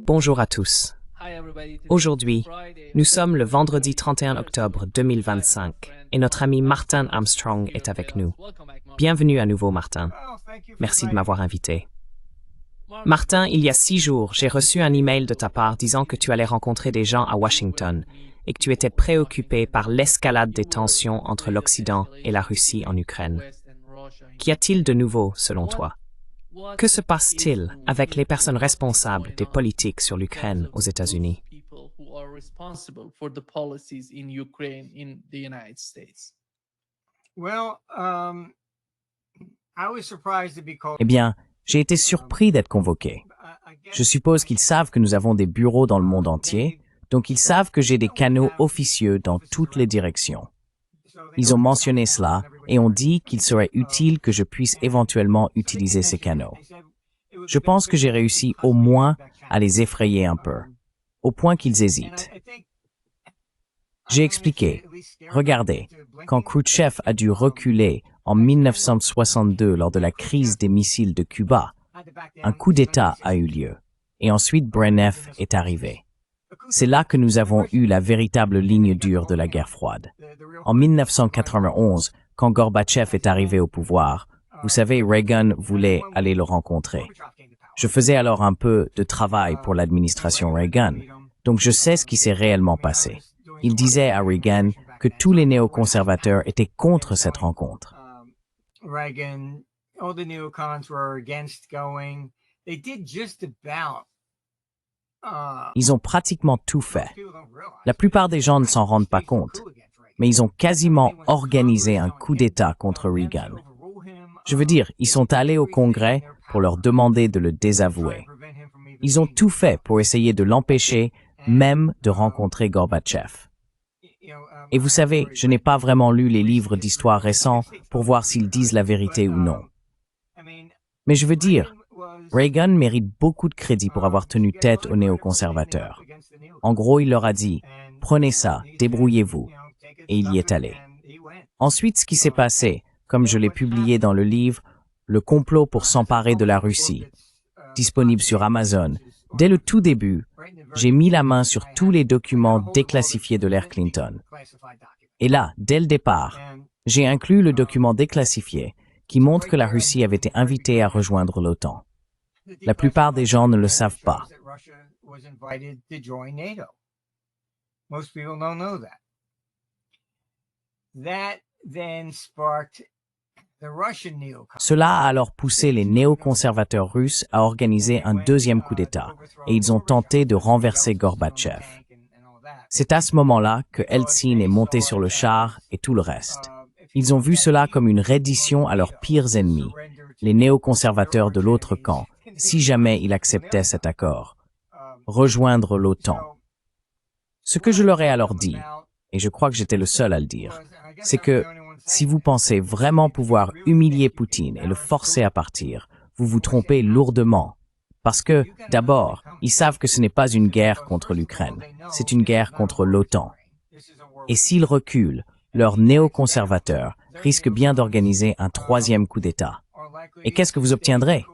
Bonjour à tous. Aujourd'hui, nous sommes le vendredi 31 octobre 2025 et notre ami Martin Armstrong est avec nous. Bienvenue à nouveau, Martin. Merci de m'avoir invité. Martin, il y a 6 jours, j'ai reçu un email de ta part disant que tu allais rencontrer des gens à Washington et que tu étais préoccupé par l'escalade des tensions entre l'Occident et la Russie en Ukraine. Qu'y a-t-il de nouveau, selon toi? Que se passe-t-il avec les personnes responsables des politiques sur l'Ukraine aux États-Unis? Eh bien, j'ai été surpris d'être convoqué. Je suppose qu'ils savent que nous avons des bureaux dans le monde entier, donc ils savent que j'ai des canaux officieux dans toutes les directions. Ils ont mentionné cela et ont dit qu'il serait utile que je puisse éventuellement utiliser ces canaux. Je pense que j'ai réussi au moins à les effrayer un peu, au point qu'ils hésitent. J'ai expliqué, regardez, quand Khrouchtchev a dû reculer en 1962 lors de la crise des missiles de Cuba, un coup d'État a eu lieu, et ensuite Brezhnev est arrivé. C'est là que nous avons eu la véritable ligne dure de la guerre froide. En 1991, quand Gorbatchev est arrivé au pouvoir, vous savez, Reagan voulait aller le rencontrer. Je faisais alors un peu de travail pour l'administration Reagan, donc je sais ce qui s'est réellement passé. Il disait à Reagan que tous les néoconservateurs étaient contre cette rencontre. Ils ont pratiquement tout fait. La plupart des gens ne s'en rendent pas compte, mais ils ont quasiment organisé un coup d'État contre Reagan. Je veux dire, ils sont allés au Congrès pour leur demander de le désavouer. Ils ont tout fait pour essayer de l'empêcher, même de rencontrer Gorbatchev. Et vous savez, je n'ai pas vraiment lu les livres d'histoire récents pour voir s'ils disent la vérité ou non. Mais je veux dire, Reagan mérite beaucoup de crédit pour avoir tenu tête aux néoconservateurs. En gros, il leur a dit « Prenez ça, débrouillez-vous », et il y est allé. Ensuite, ce qui s'est passé, comme je l'ai publié dans le livre « Le complot pour s'emparer de la Russie », disponible sur Amazon, dès le tout début, j'ai mis la main sur tous les documents déclassifiés de l'ère Clinton. Et là, dès le départ, j'ai inclus le document déclassifié qui montre que la Russie avait été invitée à rejoindre l'OTAN. La plupart des gens ne le savent pas. Cela a alors poussé les néoconservateurs russes à organiser un deuxième coup d'État, et ils ont tenté de renverser Gorbatchev. C'est à ce moment-là que Eltsine est monté sur le char et tout le reste. Ils ont vu cela comme une reddition à leurs pires ennemis, les néoconservateurs de l'autre camp, si jamais ils acceptaient cet accord, rejoindre l'OTAN. Ce que je leur ai alors dit, et je crois que j'étais le seul à le dire, c'est que si vous pensez vraiment pouvoir humilier Poutine et le forcer à partir, vous vous trompez lourdement. Parce que, d'abord, ils savent que ce n'est pas une guerre contre l'Ukraine, c'est une guerre contre l'OTAN. Et s'ils reculent, leurs néoconservateurs risquent bien d'organiser un troisième coup d'État. Et qu'est-ce que vous obtiendrez?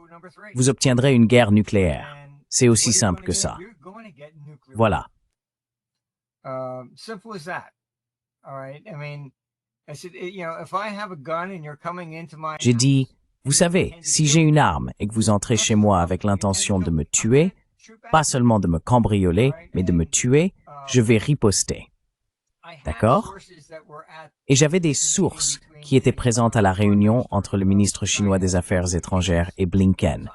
Vous obtiendrez une guerre nucléaire. C'est aussi simple que ça. Voilà. J'ai dit, vous savez, si j'ai une arme et que vous entrez chez moi avec l'intention de me tuer, pas seulement de me cambrioler, mais de me tuer, je vais riposter. D'accord? Et j'avais des sources qui étaient présentes à la réunion entre le ministre chinois des Affaires étrangères et Blinken.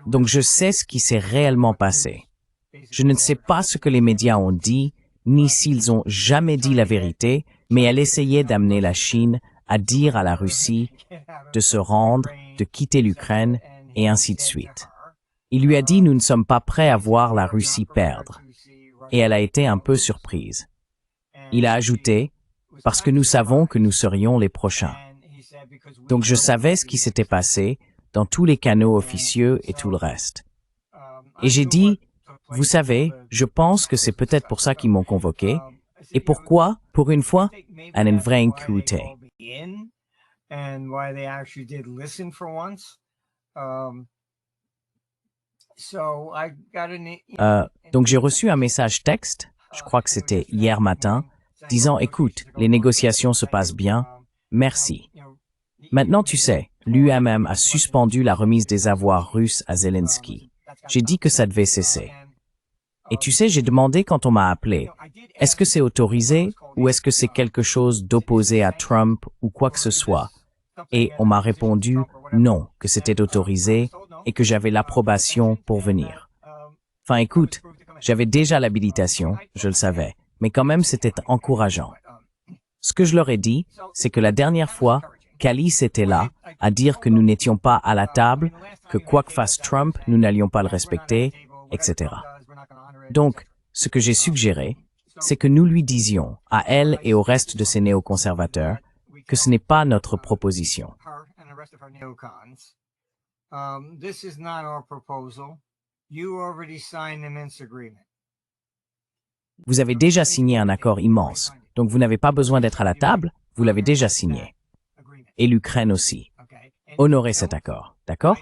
Donc je sais ce qui s'est réellement passé. Je ne sais pas ce que les médias ont dit, ni s'ils ont jamais dit la vérité, mais elle essayait d'amener la Chine à dire à la Russie de se rendre, de quitter l'Ukraine, et ainsi de suite. Il lui a dit « Nous ne sommes pas prêts à voir la Russie perdre ». Et elle a été un peu surprise. Il a ajouté « Parce que nous savons que nous serions les prochains ». Donc je savais ce qui s'était passé dans tous les canaux officieux et tout le reste. Et j'ai dit « Vous savez, je pense que c'est peut-être pour ça qu'ils m'ont convoqué. Et pourquoi, pour une fois, un vrai écouté. Donc j'ai reçu un message texte, je crois que c'était hier matin, disant « Écoute, les négociations se passent bien, merci. Maintenant, tu sais, l'UMM a suspendu la remise des avoirs russes à Zelensky. J'ai dit que ça devait cesser. Et tu sais, j'ai demandé quand on m'a appelé, est-ce que c'est autorisé ou est-ce que c'est quelque chose d'opposé à Trump ou quoi que ce soit? Et on m'a répondu non, que c'était autorisé et que j'avais l'approbation pour venir. Enfin écoute, j'avais déjà l'habilitation, je le savais, mais quand même c'était encourageant. Ce que je leur ai dit, c'est que la dernière fois, Calice était là à dire que nous n'étions pas à la table, que quoi que fasse Trump, nous n'allions pas le respecter, etc. Donc, ce que j'ai suggéré, c'est que nous lui disions, à elle et au reste de ses néoconservateurs, que ce n'est pas notre proposition. Vous avez déjà signé un accord immense, donc vous n'avez pas besoin d'être à la table, vous l'avez déjà signé. Et l'Ukraine aussi. Honorez cet accord, d'accord?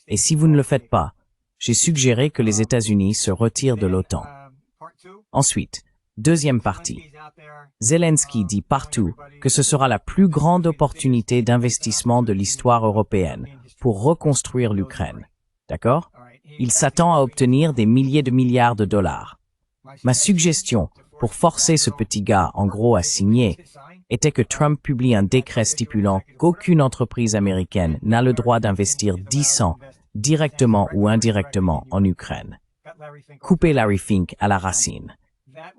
Et si vous ne le faites pas, j'ai suggéré que les États-Unis se retirent de l'OTAN. Ensuite, deuxième partie. Zelensky dit partout que ce sera la plus grande opportunité d'investissement de l'histoire européenne pour reconstruire l'Ukraine. D'accord? Il s'attend à obtenir des milliers de milliards de dollars. Ma suggestion, pour forcer ce petit gars en gros à signer, était que Trump publie un décret stipulant qu'aucune entreprise américaine n'a le droit d'investir 10 cents directement ou indirectement en Ukraine. Couper Larry Fink à la racine.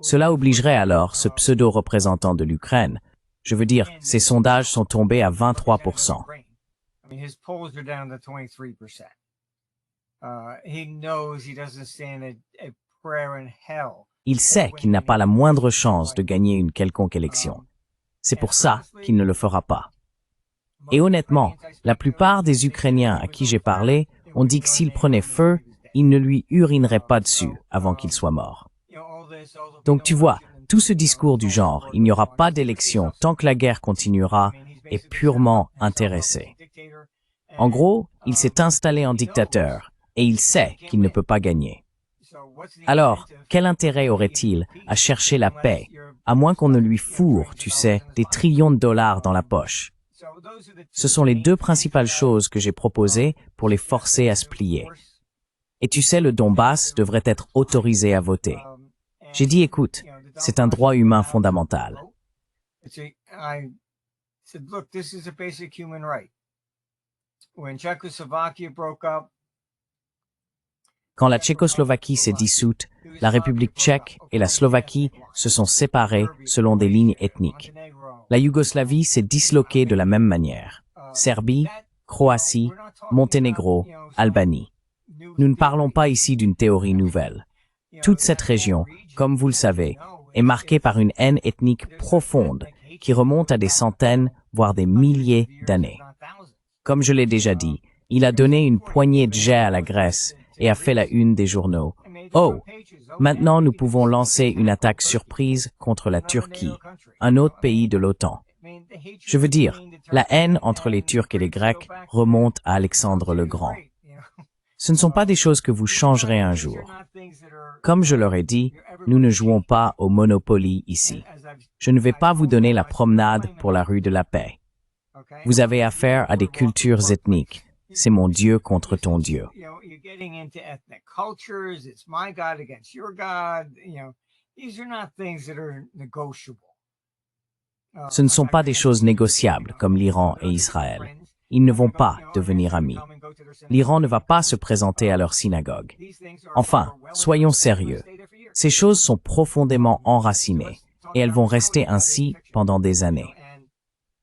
Cela obligerait alors ce pseudo-représentant de l'Ukraine. Je veux dire, ses sondages sont tombés à 23%. Il sait qu'il n'a pas la moindre chance de gagner une quelconque élection. C'est pour ça qu'il ne le fera pas. Et honnêtement, la plupart des Ukrainiens à qui j'ai parlé ont dit que s'il prenait feu, ils ne lui urineraient pas dessus avant qu'il soit mort. Donc tu vois, tout ce discours du genre « il n'y aura pas d'élection tant que la guerre continuera » est purement intéressé. En gros, il s'est installé en dictateur et il sait qu'il ne peut pas gagner. Alors, quel intérêt aurait-il à chercher la paix, à moins qu'on ne lui fourre, tu sais, des trillions de dollars dans la poche? Ce sont les deux principales choses que j'ai proposées pour les forcer à se plier. Et tu sais, le Donbass devrait être autorisé à voter. J'ai dit, écoute, c'est un droit humain fondamental. Quand la Tchécoslovaquie s'est dissoute, la République tchèque et la Slovaquie se sont séparées selon des lignes ethniques. La Yougoslavie s'est disloquée de la même manière. Serbie, Croatie, Monténégro, Albanie. Nous ne parlons pas ici d'une théorie nouvelle. Toute cette région, comme vous le savez, est marquée par une haine ethnique profonde qui remonte à des centaines, voire des milliers d'années. Comme je l'ai déjà dit, il a donné une poignée de jets à la Grèce et a fait la une des journaux. Oh, maintenant nous pouvons lancer une attaque surprise contre la Turquie, un autre pays de l'OTAN. Je veux dire, la haine entre les Turcs et les Grecs remonte à Alexandre le Grand. Ce ne sont pas des choses que vous changerez un jour. Comme je leur ai dit, nous ne jouons pas au Monopoly ici. Je ne vais pas vous donner la promenade pour la rue de la paix. Vous avez affaire à des cultures ethniques. C'est mon Dieu contre ton Dieu. Ce ne sont pas des choses négociables comme l'Iran et Israël. Ils ne vont pas devenir amis. L'Iran ne va pas se présenter à leur synagogue. Enfin, soyons sérieux. Ces choses sont profondément enracinées et elles vont rester ainsi pendant des années.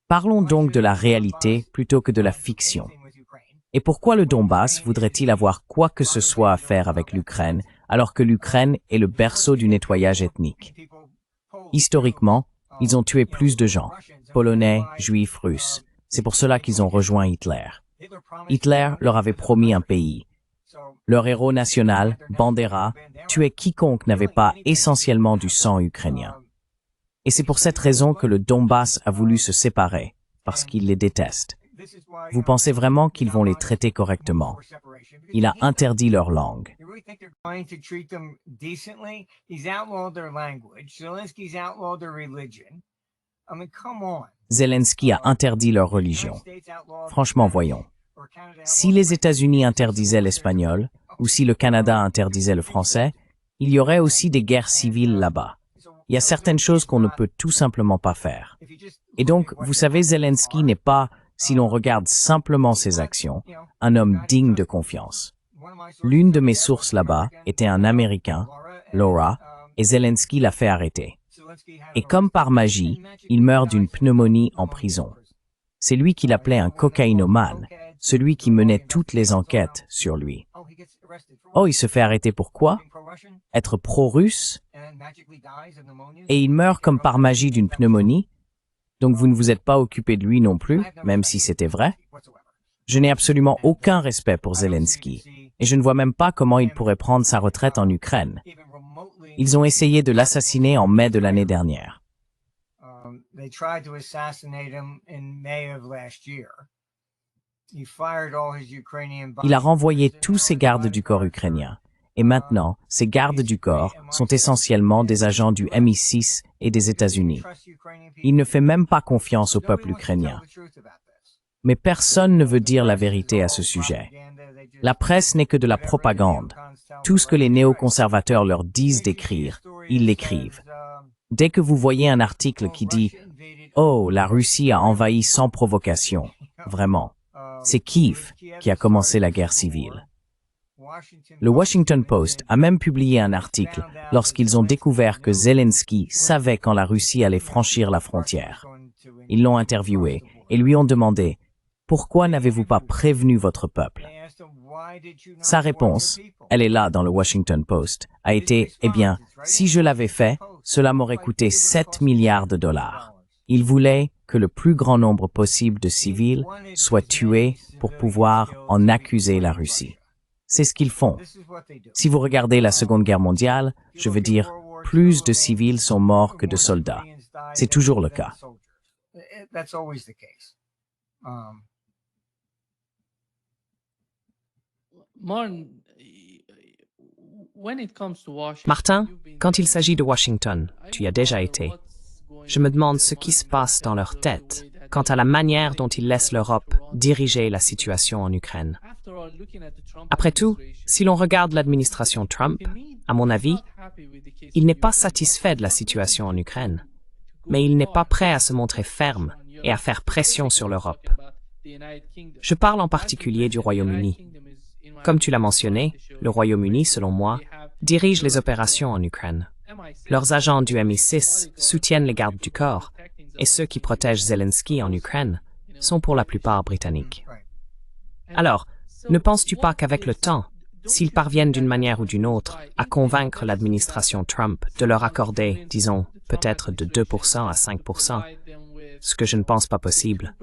Parlons donc de la réalité plutôt que de la fiction. Et pourquoi le Donbass voudrait-il avoir quoi que ce soit à faire avec l'Ukraine, alors que l'Ukraine est le berceau du nettoyage ethnique? Historiquement, ils ont tué plus de gens, Polonais, Juifs, Russes. C'est pour cela qu'ils ont rejoint Hitler. Hitler leur avait promis un pays. Leur héros national, Bandera, tuait quiconque n'avait pas essentiellement du sang ukrainien. Et c'est pour cette raison que le Donbass a voulu se séparer, parce qu'il les déteste. Vous pensez vraiment qu'ils vont les traiter correctement? Il a interdit leur langue. Zelensky a interdit leur religion. Franchement, voyons. Si les États-Unis interdisaient l'espagnol, ou si le Canada interdisait le français, il y aurait aussi des guerres civiles là-bas. Il y a certaines choses qu'on ne peut tout simplement pas faire. Et donc, vous savez, Zelensky n'est pas, si l'on regarde simplement ses actions, un homme digne de confiance. L'une de mes sources là-bas était un Américain, Laura, et Zelensky l'a fait arrêter. Et comme par magie, il meurt d'une pneumonie en prison. C'est lui qu'il appelait un cocaïnomane, celui qui menait toutes les enquêtes sur lui. Oh, il se fait arrêter pour quoi? Être pro-russe? Et il meurt comme par magie d'une pneumonie? Donc vous ne vous êtes pas occupé de lui non plus, même si c'était vrai? Je n'ai absolument aucun respect pour Zelensky, et je ne vois même pas comment il pourrait prendre sa retraite en Ukraine. Ils ont essayé de l'assassiner en mai de l'année dernière. Il a renvoyé tous ses gardes du corps ukrainiens. Et maintenant, ces gardes du corps sont essentiellement des agents du MI6 et des États-Unis. Il ne fait même pas confiance au peuple ukrainien. Mais personne ne veut dire la vérité à ce sujet. La presse n'est que de la propagande. Tout ce que les néoconservateurs leur disent d'écrire, ils l'écrivent. Dès que vous voyez un article qui dit « Oh, la Russie a envahi sans provocation », vraiment, c'est Kiev qui a commencé la guerre civile. Le Washington Post a même publié un article lorsqu'ils ont découvert que Zelensky savait quand la Russie allait franchir la frontière. Ils l'ont interviewé et lui ont demandé « Pourquoi n'avez-vous pas prévenu votre peuple ?» Sa réponse, elle est là dans le Washington Post, a été « Eh bien, si je l'avais fait, cela m'aurait coûté 7 milliards de dollars. » Il voulait que le plus grand nombre possible de civils soient tués pour pouvoir en accuser la Russie. C'est ce qu'ils font. Si vous regardez la Seconde Guerre mondiale, je veux dire, plus de civils sont morts que de soldats. C'est toujours le cas. Martin, quand il s'agit de Washington, tu y as déjà été. Je me demande ce qui se passe dans leur tête quant à la manière dont ils laissent l'Europe diriger la situation en Ukraine. Après tout, si l'on regarde l'administration Trump, à mon avis, il n'est pas satisfait de la situation en Ukraine, mais il n'est pas prêt à se montrer ferme et à faire pression sur l'Europe. Je parle en particulier du Royaume-Uni. Comme tu l'as mentionné, le Royaume-Uni, selon moi, dirige les opérations en Ukraine. Leurs agents du MI6 soutiennent les gardes du corps, et ceux qui protègent Zelensky en Ukraine sont pour la plupart britanniques. Alors, ne penses-tu pas qu'avec le temps, s'ils parviennent d'une manière ou d'une autre à convaincre l'administration Trump de leur accorder, disons, peut-être de 2% à 5%, ce que je ne pense pas possible,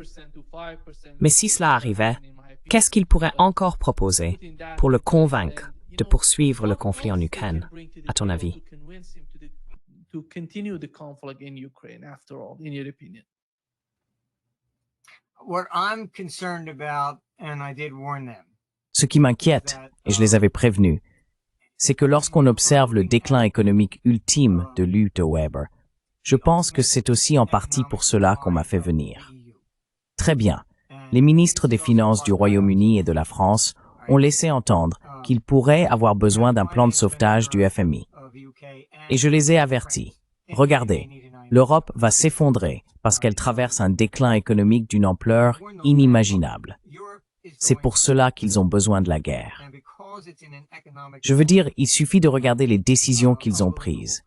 mais si cela arrivait, qu'est-ce qu'ils pourraient encore proposer pour le convaincre de poursuivre le conflit en Ukraine, à ton avis? Ce qui m'inquiète, et je les avais prévenus, c'est que lorsqu'on observe le déclin économique ultime de Luther Weber, je pense que c'est aussi en partie pour cela qu'on m'a fait venir. Très bien, les ministres des Finances du Royaume-Uni et de la France ont laissé entendre qu'ils pourraient avoir besoin d'un plan de sauvetage du FMI. Et je les ai avertis. Regardez, l'Europe va s'effondrer parce qu'elle traverse un déclin économique d'une ampleur inimaginable. C'est pour cela qu'ils ont besoin de la guerre. Je veux dire, il suffit de regarder les décisions qu'ils ont prises.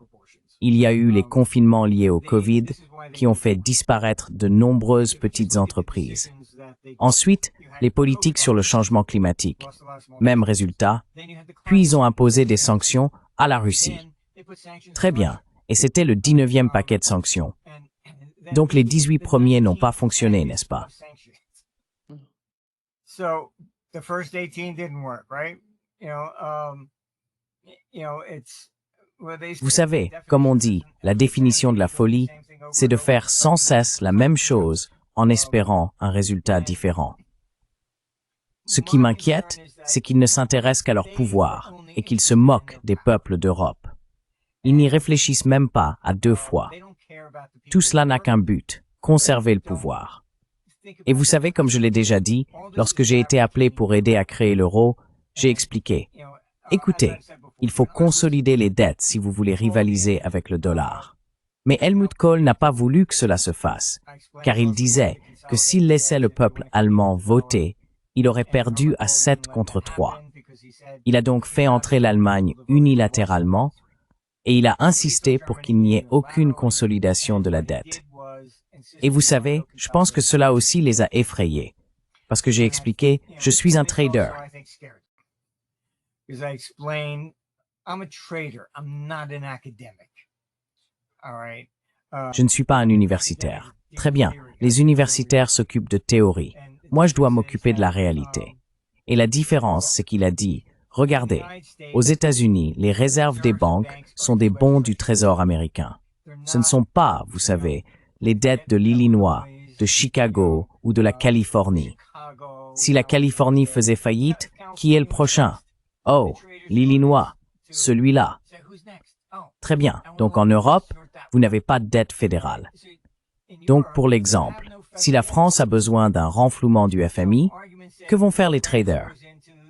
Il y a eu les confinements liés au Covid qui ont fait disparaître de nombreuses petites entreprises. Ensuite, les politiques sur le changement climatique. Même résultat. Puis ils ont imposé des sanctions à la Russie. Très bien. Et c'était le 19e paquet de sanctions. Donc les 18 premiers n'ont pas fonctionné, n'est-ce pas? Vous savez, comme on dit, la définition de la folie, c'est de faire sans cesse la même chose en espérant un résultat différent. Ce qui m'inquiète, c'est qu'ils ne s'intéressent qu'à leur pouvoir et qu'ils se moquent des peuples d'Europe. Ils n'y réfléchissent même pas à deux fois. Tout cela n'a qu'un but, conserver le pouvoir. Et vous savez, comme je l'ai déjà dit, lorsque j'ai été appelé pour aider à créer l'euro, j'ai expliqué, écoutez, il faut consolider les dettes si vous voulez rivaliser avec le dollar. Mais Helmut Kohl n'a pas voulu que cela se fasse, car il disait que s'il laissait le peuple allemand voter, il aurait perdu à 7 contre 3. Il a donc fait entrer l'Allemagne unilatéralement et il a insisté pour qu'il n'y ait aucune consolidation de la dette. Et vous savez, je pense que cela aussi les a effrayés, parce que j'ai expliqué, je suis un trader. Je ne suis pas un universitaire. Très bien, les universitaires s'occupent de théorie. Moi, je dois m'occuper de la réalité. Et la différence, c'est qu'il a dit, regardez, aux États-Unis, les réserves des banques sont des bons du Trésor américain. Ce ne sont pas, vous savez, les dettes de l'Illinois, de Chicago ou de la Californie. Si la Californie faisait faillite, qui est le prochain? Oh, l'Illinois, celui-là. Très bien, donc en Europe, vous n'avez pas de dette fédérale. Donc pour l'exemple, si la France a besoin d'un renflouement du FMI, que vont faire les traders?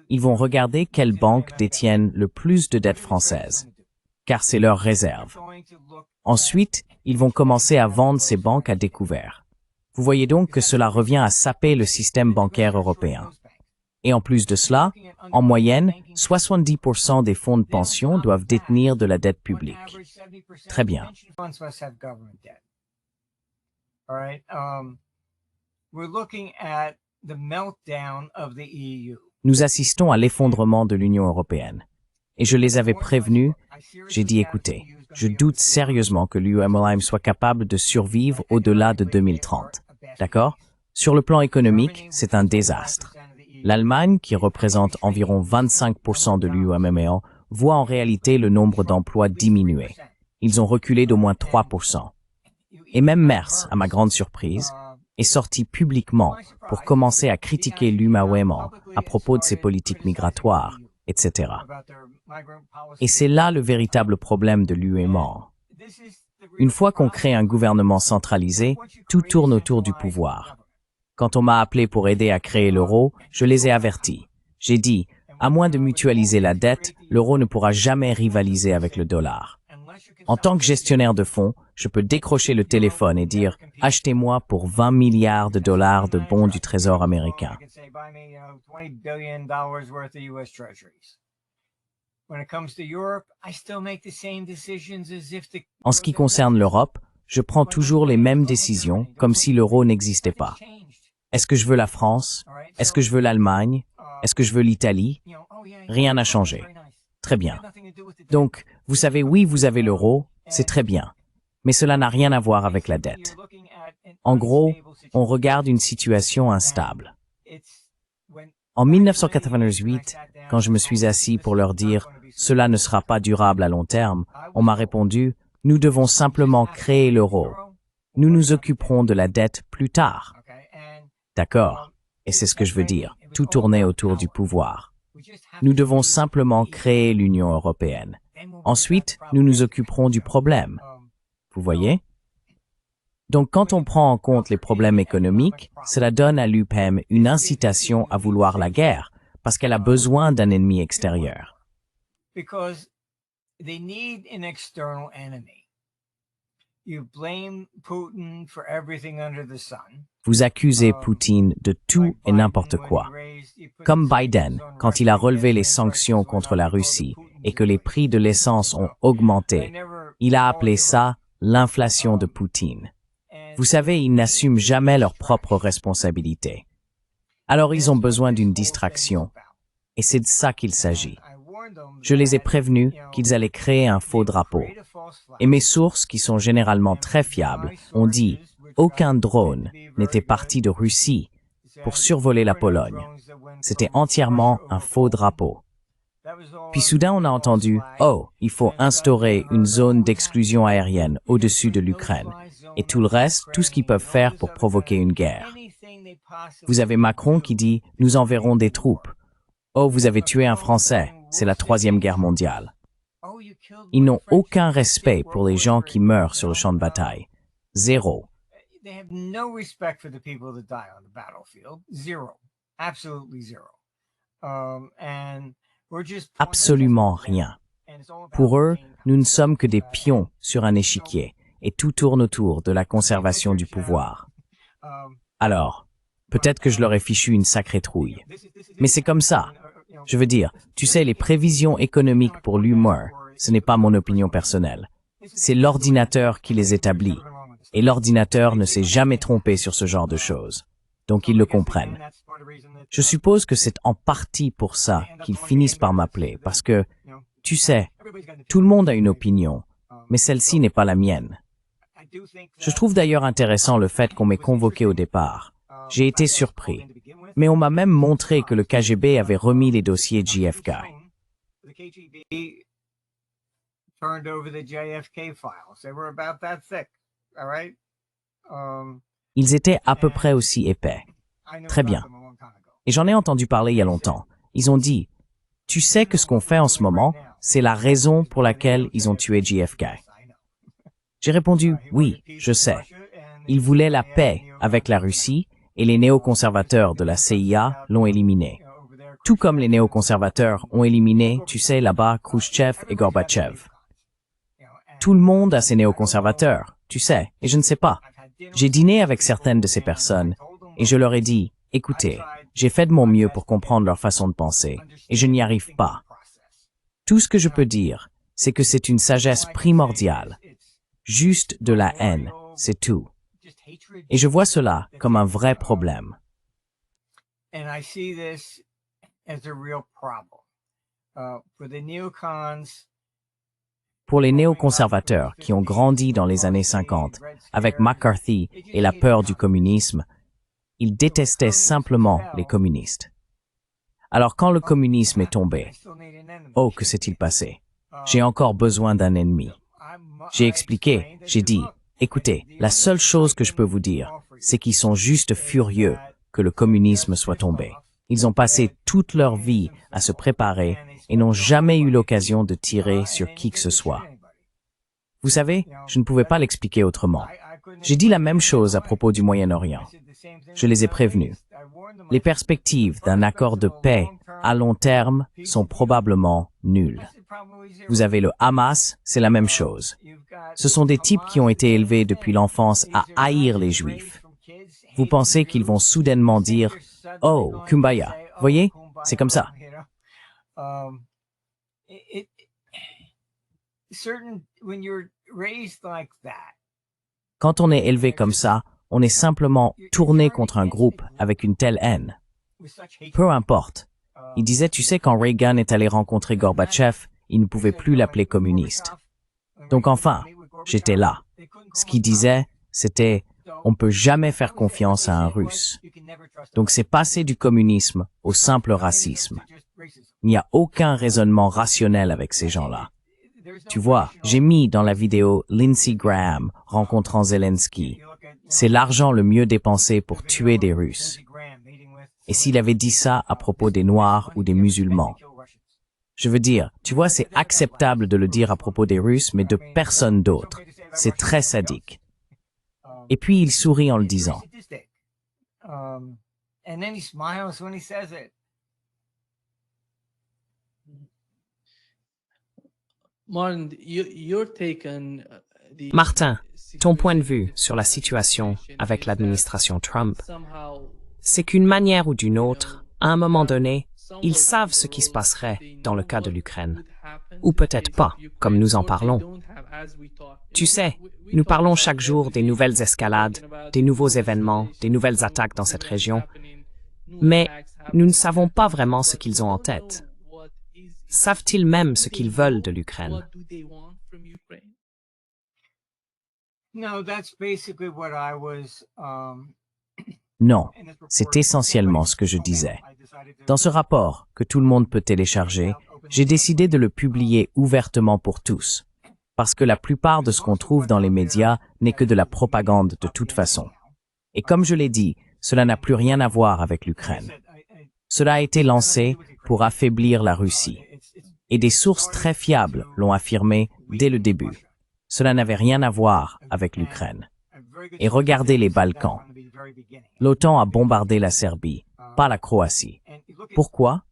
Ils vont regarder quelles banques détiennent le plus de dettes françaises, car c'est leur réserve. Ensuite, ils vont commencer à vendre ces banques à découvert. Vous voyez donc que cela revient à saper le système bancaire européen. Et en plus de cela, en moyenne, 70% des fonds de pension doivent détenir de la dette publique. Très bien. Nous assistons à l'effondrement de l'Union européenne. Et je les avais prévenus, j'ai dit écoutez, je doute sérieusement que l'UEM soit capable de survivre au-delà de 2030. D'accord? Sur le plan économique, c'est un désastre. L'Allemagne, qui représente environ 25% de l'UEM, voit en réalité le nombre d'emplois diminuer. Ils ont reculé d'au moins 3%. Et même Merz, à ma grande surprise, est sorti publiquement pour commencer à critiquer l'UEM à propos de ses politiques migratoires, etc. Et c'est là le véritable problème de l'UEM. Une fois qu'on crée un gouvernement centralisé, tout tourne autour du pouvoir. Quand on m'a appelé pour aider à créer l'euro, je les ai avertis. J'ai dit, à moins de mutualiser la dette, l'euro ne pourra jamais rivaliser avec le dollar. En tant que gestionnaire de fonds, je peux décrocher le téléphone et dire « Achetez-moi pour 20 milliards de dollars de bons du Trésor américain ». En ce qui concerne l'Europe, je prends toujours les mêmes décisions comme si l'euro n'existait pas. Est-ce que je veux la France? Est-ce que je veux l'Allemagne? Est-ce que je veux l'Italie? Rien n'a changé. Très bien. Donc, vous savez, oui, vous avez l'euro, c'est très bien. Mais cela n'a rien à voir avec la dette. En gros, on regarde une situation instable. En 1998, quand je me suis assis pour leur dire « Cela ne sera pas durable à long terme », on m'a répondu « Nous devons simplement créer l'euro. Nous nous occuperons de la dette plus tard. » D'accord? Et c'est ce que je veux dire. Tout tournait autour du pouvoir. Nous devons simplement créer l'Union européenne. Ensuite, nous nous occuperons du problème. Vous voyez? Donc, quand on prend en compte les problèmes économiques, cela donne à l'UPM une incitation à vouloir la guerre, parce qu'elle a besoin d'un ennemi extérieur. Vous accusez Poutine de tout et n'importe quoi. Comme Biden, quand il a relevé les sanctions contre la Russie et que les prix de l'essence ont augmenté, il a appelé ça l'inflation de Poutine. Vous savez, ils n'assument jamais leurs propres responsabilités. Alors ils ont besoin d'une distraction. Et c'est de ça qu'il s'agit. Je les ai prévenus qu'ils allaient créer un faux drapeau. Et mes sources, qui sont généralement très fiables, ont dit « Aucun drone n'était parti de Russie pour survoler la Pologne. C'était entièrement un faux drapeau. » Puis soudain, on a entendu « Oh, il faut instaurer une zone d'exclusion aérienne au-dessus de l'Ukraine. » Et tout le reste, tout ce qu'ils peuvent faire pour provoquer une guerre. Vous avez Macron qui dit « Nous enverrons des troupes ». Oh, vous avez tué un Français, c'est la Troisième Guerre mondiale. Ils n'ont aucun respect pour les gens qui meurent sur le champ de bataille. Zéro. They have no respect for the people that die on the battlefield. Zero. Absolutely zero. And we're just Absolument rien. Pour eux, nous ne sommes que des pions sur un échiquier, et tout tourne autour de la conservation du pouvoir. Alors, peut-être que je leur ai fichu une sacrée trouille. Mais c'est comme ça. Je veux dire, tu sais, les prévisions économiques pour l'humour, ce n'est pas mon opinion personnelle. C'est l'ordinateur qui les établit. Et l'ordinateur ne s'est jamais trompé sur ce genre de choses. Donc ils le comprennent. Je suppose que c'est en partie pour ça qu'ils finissent par m'appeler, parce que, tu sais, tout le monde a une opinion, mais celle-ci n'est pas la mienne. Je trouve d'ailleurs intéressant le fait qu'on m'ait convoqué au départ. J'ai été surpris, mais on m'a même montré que le KGB avait remis les dossiers JFK. Ils étaient à peu près aussi épais. Très bien. Et j'en ai entendu parler il y a longtemps. Ils ont dit, tu sais que ce qu'on fait en ce moment, c'est la raison pour laquelle ils ont tué JFK. J'ai répondu, oui, je sais. Ils voulaient la paix avec la Russie et les néoconservateurs de la CIA l'ont éliminé. Tout comme les néoconservateurs ont éliminé, tu sais, là-bas, Khrouchtchev et Gorbatchev. Tout le monde a ses néoconservateurs, tu sais, et je ne sais pas. J'ai dîné avec certaines de ces personnes et je leur ai dit, écoutez, j'ai fait de mon mieux pour comprendre leur façon de penser et je n'y arrive pas. Tout ce que je peux dire, c'est que c'est une sagesse primordiale. Juste de la haine, c'est tout. Et je vois cela comme un vrai problème. Pour les néoconservateurs qui ont grandi dans les années 50 avec McCarthy et la peur du communisme, ils détestaient simplement les communistes. Alors quand le communisme est tombé, oh, que s'est-il passé? J'ai encore besoin d'un ennemi. J'ai expliqué, j'ai dit, écoutez, la seule chose que je peux vous dire, c'est qu'ils sont juste furieux que le communisme soit tombé. Ils ont passé toute leur vie à se préparer et n'ont jamais eu l'occasion de tirer sur qui que ce soit. Vous savez, je ne pouvais pas l'expliquer autrement. J'ai dit la même chose à propos du Moyen-Orient. Je les ai prévenus. Les perspectives d'un accord de paix à long terme sont probablement nulles. Vous avez le Hamas, c'est la même chose. Ce sont des types qui ont été élevés depuis l'enfance à haïr les Juifs. Vous pensez qu'ils vont soudainement dire « Oh, Kumbaya ». Voyez, c'est comme ça. Quand on est élevé comme ça, on est simplement tourné contre un groupe avec une telle haine. Peu importe. Il disait, tu sais, quand Reagan est allé rencontrer Gorbatchev, il ne pouvait plus l'appeler communiste. Donc enfin, j'étais là. Ce qu'il disait, c'était « on ne peut jamais faire confiance à un Russe ». Donc c'est passer du communisme au simple racisme. Il n'y a aucun raisonnement rationnel avec ces gens-là. Tu vois, j'ai mis dans la vidéo Lindsey Graham rencontrant Zelensky. C'est l'argent le mieux dépensé pour tuer des Russes. Et s'il avait dit ça à propos des Noirs ou des musulmans? Je veux dire, tu vois, c'est acceptable de le dire à propos des Russes, mais de personne d'autre. C'est très sadique. Et puis il sourit en le disant. Martin, ton point de vue sur la situation avec l'administration Trump, c'est qu'une manière ou d'une autre, à un moment donné, ils savent ce qui se passerait dans le cas de l'Ukraine. Ou peut-être pas, comme nous en parlons. Tu sais, nous parlons chaque jour des nouvelles escalades, des nouveaux événements, des nouvelles attaques dans cette région, mais nous ne savons pas vraiment ce qu'ils ont en tête. Savent-ils même ce qu'ils veulent de l'Ukraine? Non, c'est essentiellement ce que je disais. Dans ce rapport, que tout le monde peut télécharger, j'ai décidé de le publier ouvertement pour tous, parce que la plupart de ce qu'on trouve dans les médias n'est que de la propagande de toute façon. Et comme je l'ai dit, cela n'a plus rien à voir avec l'Ukraine. Cela a été lancé pour affaiblir la Russie. Et des sources très fiables l'ont affirmé dès le début. Cela n'avait rien à voir avec l'Ukraine. Et regardez les Balkans. L'OTAN a bombardé la Serbie, pas la Croatie. Pourquoi?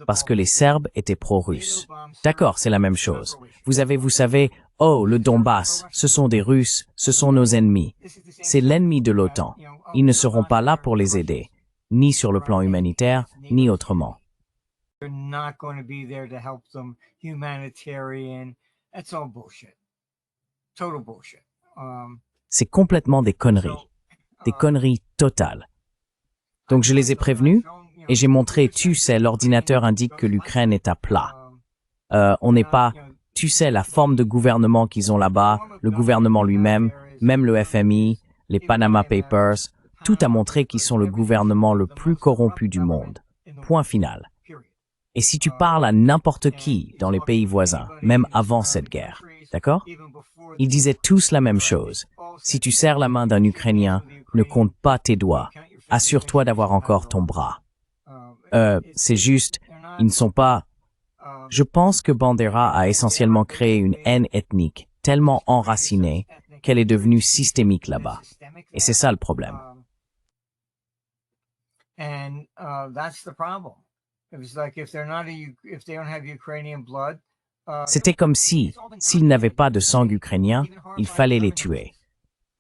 Parce que les Serbes étaient pro-russes. D'accord, c'est la même chose. Vous savez, oh, le Donbass, ce sont des Russes, ce sont nos ennemis. C'est l'ennemi de l'OTAN. Ils ne seront pas là pour les aider, ni sur le plan humanitaire, ni autrement. They're not going to be there to help them humanitarian. That's all bullshit. Total bullshit. C'est complètement des conneries totales. Donc je les ai prévenus et j'ai montré, tu sais, l'ordinateur indique que l'Ukraine est à plat. On n'est pas, tu sais, la forme de gouvernement qu'ils ont là-bas, le gouvernement lui-même, même le FMI, les Panama Papers, tout a montré qu'ils sont le gouvernement le plus corrompu du monde. Point final. Et si tu parles à n'importe qui dans les pays voisins, même avant cette guerre, d'accord? Ils disaient tous la même chose. Si tu serres la main d'un Ukrainien, ne compte pas tes doigts. Assure-toi d'avoir encore ton bras. C'est juste, ils ne sont pas... Je pense que Bandera a essentiellement créé une haine ethnique tellement enracinée qu'elle est devenue systémique là-bas. Et c'est ça le problème. C'était comme si, s'ils n'avaient pas de sang ukrainien, il fallait les tuer.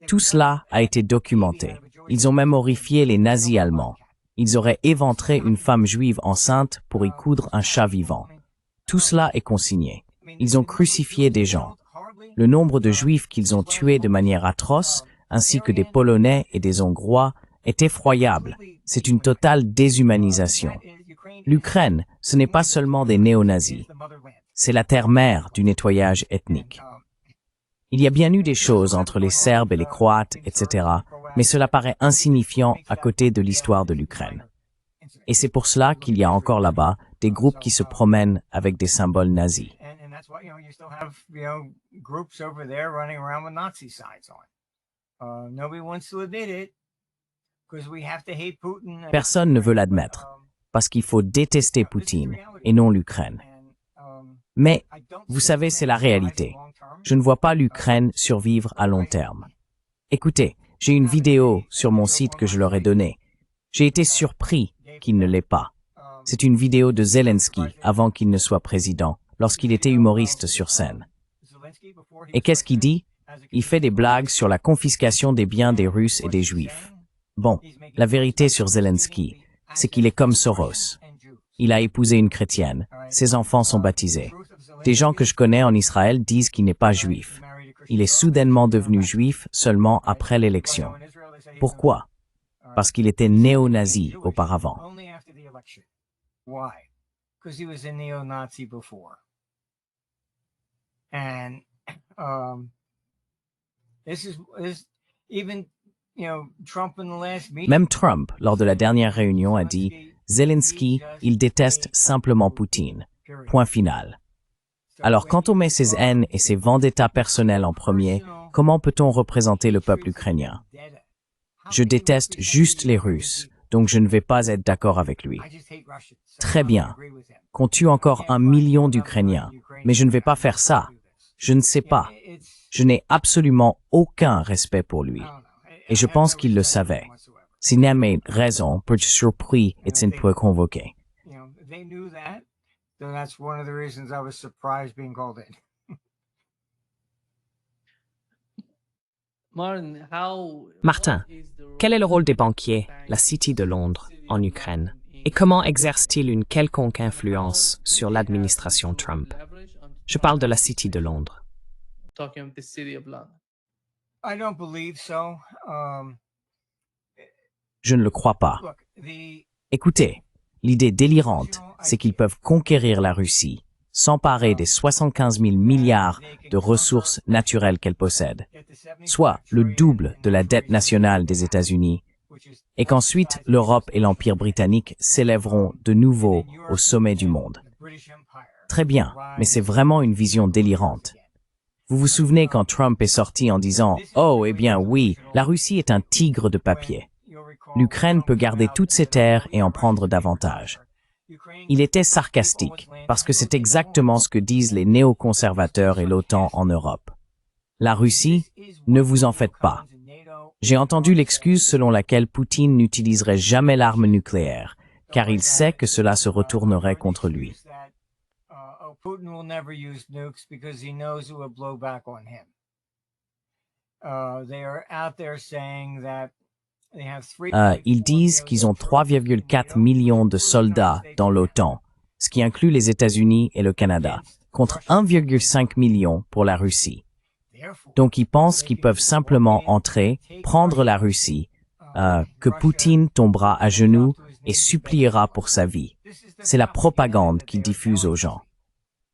Tout cela a été documenté. Ils ont même horrifié les nazis allemands. Ils auraient éventré une femme juive enceinte pour y coudre un chat vivant. Tout cela est consigné. Ils ont crucifié des gens. Le nombre de juifs qu'ils ont tués de manière atroce, ainsi que des Polonais et des Hongrois, est effroyable. C'est une totale déshumanisation. L'Ukraine, ce n'est pas seulement des néo-nazis. C'est la terre-mère du nettoyage ethnique. Il y a bien eu des choses entre les Serbes et les Croates, etc., mais cela paraît insignifiant à côté de l'histoire de l'Ukraine. Et c'est pour cela qu'il y a encore là-bas des groupes qui se promènent avec des symboles nazis. Personne ne veut l'admettre, parce qu'il faut détester Poutine et non l'Ukraine. Mais, vous savez, c'est la réalité. Je ne vois pas l'Ukraine survivre à long terme. Écoutez, j'ai une vidéo sur mon site que je leur ai donnée. J'ai été surpris qu'il ne l'ait pas. C'est une vidéo de Zelensky avant qu'il ne soit président, lorsqu'il était humoriste sur scène. Et qu'est-ce qu'il dit? Il fait des blagues sur la confiscation des biens des Russes et des Juifs. Bon, la vérité sur Zelensky, c'est qu'il est comme Soros. Il a épousé une chrétienne. Ses enfants sont baptisés. Des gens que je connais en Israël disent qu'il n'est pas juif. Il est soudainement devenu juif seulement après l'élection. Pourquoi? Parce qu'il était néo-nazi auparavant. Même Trump, lors de la dernière réunion, a dit « Zelensky, il déteste simplement Poutine. Point final. » Alors, quand on met ses haines et ses vendettas personnels en premier, comment peut-on représenter le peuple ukrainien? Je déteste juste les Russes, donc je ne vais pas être d'accord avec lui. Très bien. Qu'on tue encore 1 million d'Ukrainiens, mais je ne vais pas faire ça. Je ne sais pas. Je n'ai absolument aucun respect pour lui. Et je pense qu'il le savait. S'il n'avait raison, pour être surpris, est un peu convoqué. Then that's one of the reasons I was surprised being called in. Martin, quel est le rôle des banquiers, la City de Londres, en Ukraine? Et comment exerce-t-il une quelconque influence sur l'administration Trump? Je parle de la City de Londres. I don't believe so. Je ne le crois pas. Écoutez, l'idée délirante, c'est qu'ils peuvent conquérir la Russie, s'emparer des 75 000 milliards de ressources naturelles qu'elle possède, soit le double de la dette nationale des États-Unis, et qu'ensuite l'Europe et l'Empire britannique s'élèveront de nouveau au sommet du monde. Très bien, mais c'est vraiment une vision délirante. Vous vous souvenez quand Trump est sorti en disant « Oh, eh bien oui, la Russie est un tigre de papier ». l'Ukraine peut garder toutes ses terres et en prendre davantage. Il était sarcastique, parce que c'est exactement ce que disent les néoconservateurs et l'OTAN en Europe. La Russie, ne vous en faites pas. J'ai entendu l'excuse selon laquelle Poutine n'utiliserait jamais l'arme nucléaire, car il sait que cela se retournerait contre lui. Ils disent qu'ils ont 3,4 millions de soldats dans l'OTAN, ce qui inclut les États-Unis et le Canada, contre 1,5 million pour la Russie. Donc ils pensent qu'ils peuvent simplement entrer, prendre la Russie, que Poutine tombera à genoux et suppliera pour sa vie. C'est la propagande qu'ils diffusent aux gens.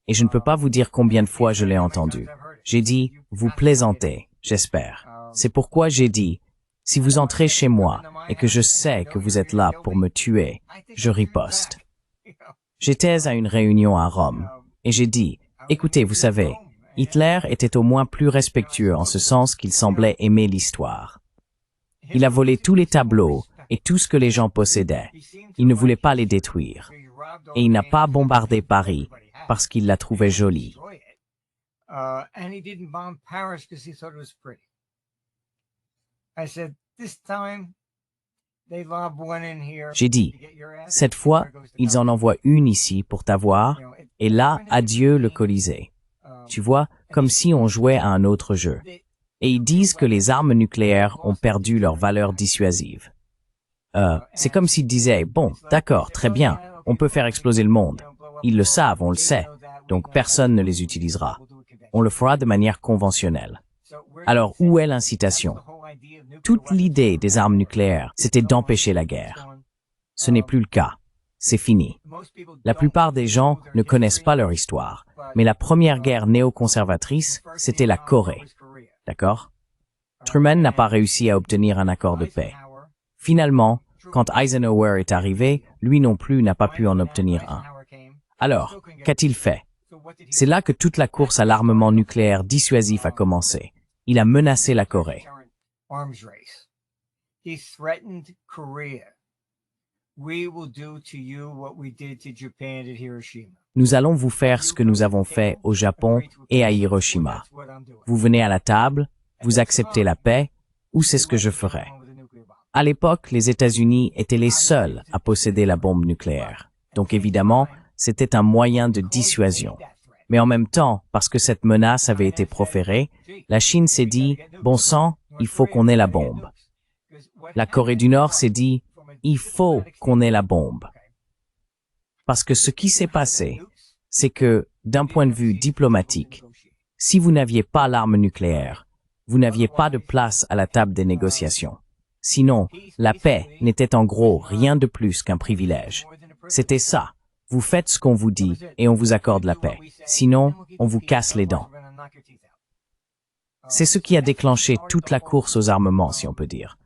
Et je ne peux pas vous dire combien de fois je l'ai entendu. J'ai dit, vous plaisantez, j'espère. C'est pourquoi j'ai dit, si vous entrez chez moi et que je sais que vous êtes là pour me tuer, je riposte. J'étais à une réunion à Rome et j'ai dit, écoutez, vous savez, Hitler était au moins plus respectueux en ce sens qu'il semblait aimer l'histoire. Il a volé tous les tableaux et tout ce que les gens possédaient. Il ne voulait pas les détruire. Et il n'a pas bombardé Paris parce qu'il la trouvait jolie. J'ai dit, cette fois, ils en envoient une ici pour t'avoir, et là, adieu le Colisée. Tu vois, comme si on jouait à un autre jeu. Et ils disent que les armes nucléaires ont perdu leur valeur dissuasive. C'est comme s'ils disaient, bon, d'accord, très bien, on peut faire exploser le monde. Ils le savent, on le sait, donc personne ne les utilisera. On le fera de manière conventionnelle. Alors, où est l'incitation? Toute l'idée des armes nucléaires, c'était d'empêcher la guerre. Ce n'est plus le cas. C'est fini. La plupart des gens ne connaissent pas leur histoire, mais la première guerre néoconservatrice, c'était la Corée. D'accord? Truman n'a pas réussi à obtenir un accord de paix. Finalement, quand Eisenhower est arrivé, lui non plus n'a pas pu en obtenir un. Alors, qu'a-t-il fait? C'est là que toute la course à l'armement nucléaire dissuasif a commencé. Il a menacé la Corée. Nous allons vous faire ce que nous avons fait au Japon et à Hiroshima. Vous venez à la table, vous acceptez la paix, ou c'est ce que je ferai. À l'époque, les États-Unis étaient les seuls à posséder la bombe nucléaire. Donc évidemment, c'était un moyen de dissuasion. Mais en même temps, parce que cette menace avait été proférée, la Chine s'est dit, bon sang, il faut qu'on ait la bombe. La Corée du Nord s'est dit, il faut qu'on ait la bombe. Parce que ce qui s'est passé, c'est que, d'un point de vue diplomatique, si vous n'aviez pas l'arme nucléaire, vous n'aviez pas de place à la table des négociations. Sinon, la paix n'était en gros rien de plus qu'un privilège. C'était ça. Vous faites ce qu'on vous dit et on vous accorde la paix. Sinon, on vous casse les dents. C'est ce qui a déclenché toute la course aux armements, si on peut dire.